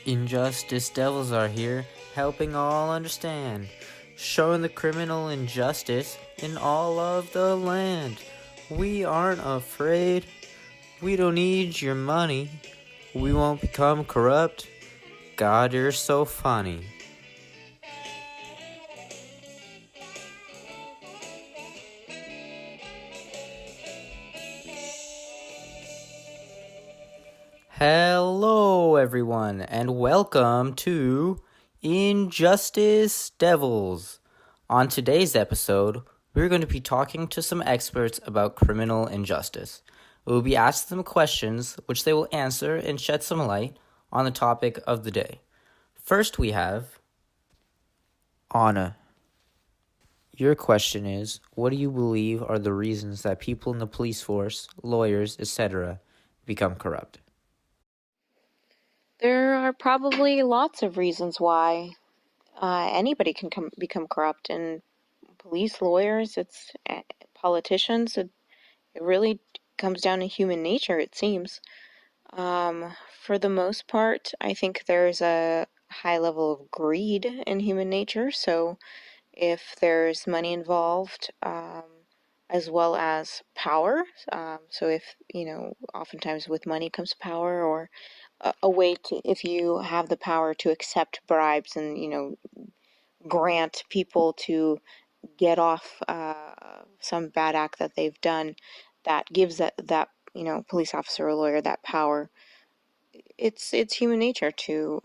Injustice devils are here, helping all understand, showing the criminal injustice in all of the land. We aren't afraid, we don't need your money, we won't become corrupt. God, you're so funny. Hello, everyone, and welcome to Injustice Devils. On today's episode, we're going to be talking to some experts about criminal injustice. We will be asking them questions which they will answer and shed some light on the topic of the day. First, we have Anna. Your question is, what do you believe are the reasons that people in the police force, lawyers, etc., become corrupt? There are probably lots of reasons why anybody can become corrupt, and police, lawyers, it's politicians. It really comes down to human nature, it seems. For the most part, I think there's a high level of greed in human nature. So if there's money involved, as well as power, so if, oftentimes with money comes power, or a way to, if you have the power to accept bribes and, grant people to get off some bad act that they've done, that gives that police officer or lawyer that power. It's human nature to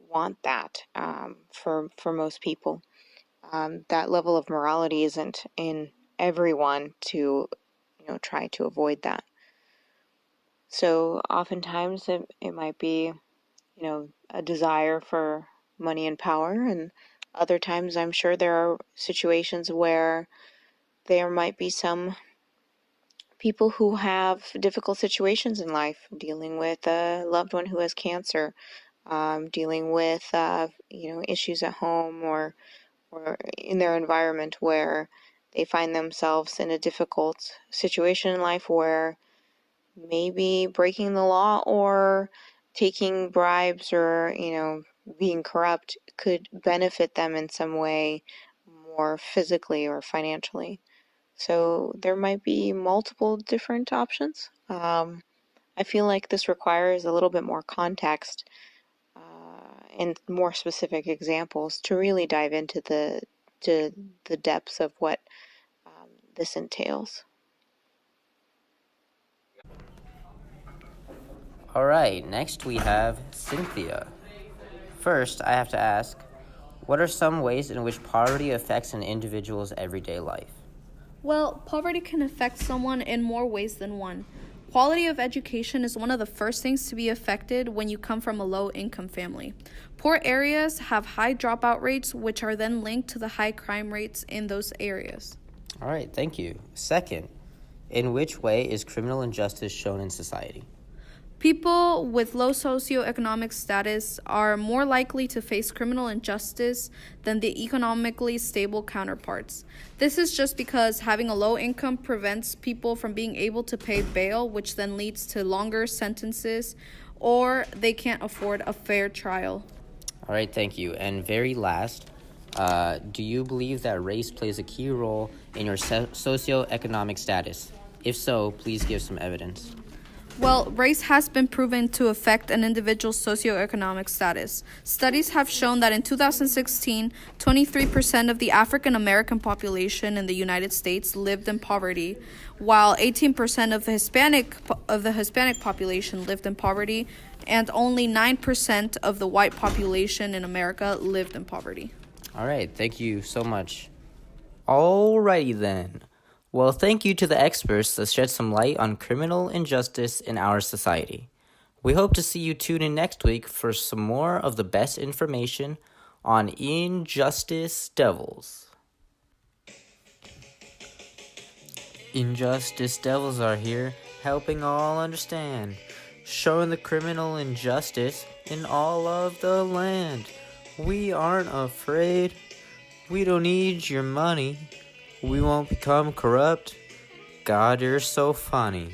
want that, for most people. That level of morality isn't in everyone to try to avoid that. So oftentimes it might be a desire for money and power, and other times I'm sure there are situations where there might be some people who have difficult situations in life, dealing with a loved one who has cancer, dealing with issues at home or in their environment, where they find themselves in a difficult situation in life where maybe breaking the law or taking bribes or being corrupt could benefit them in some way, more physically or financially. So there might be multiple different options. I feel like this requires a little bit more context and more specific examples to really dive into the depths of what this entails. All right, next we have Cynthia. First, I have to ask, what are some ways in which poverty affects an individual's everyday life? Well, poverty can affect someone in more ways than one. Quality of education is one of the first things to be affected when you come from a low-income family. Poor areas have high dropout rates, which are then linked to the high crime rates in those areas. All right, thank you. Second, in which way is criminal injustice shown in society? People with low socioeconomic status are more likely to face criminal injustice than the economically stable counterparts. This is just because having a low income prevents people from being able to pay bail, which then leads to longer sentences, or they can't afford a fair trial. All right, thank you. And very last, do you believe that race plays a key role in your socioeconomic status? If so, please give some evidence. Well, race has been proven to affect an individual's socioeconomic status. Studies have shown that in 2016, 23% of the African American population in the United States lived in poverty, while 18% of the Hispanic population lived in poverty, and only 9% of the white population in America lived in poverty. All right, thank you so much. Alrighty then. Well, thank you to the experts that shed some light on criminal injustice in our society. We hope to see you tune in next week for some more of the best information on Injustice Devils. Injustice Devils are here, helping all understand, showing the criminal injustice in all of the land. We aren't afraid, we don't need your money, we won't become corrupt. God, you're so funny.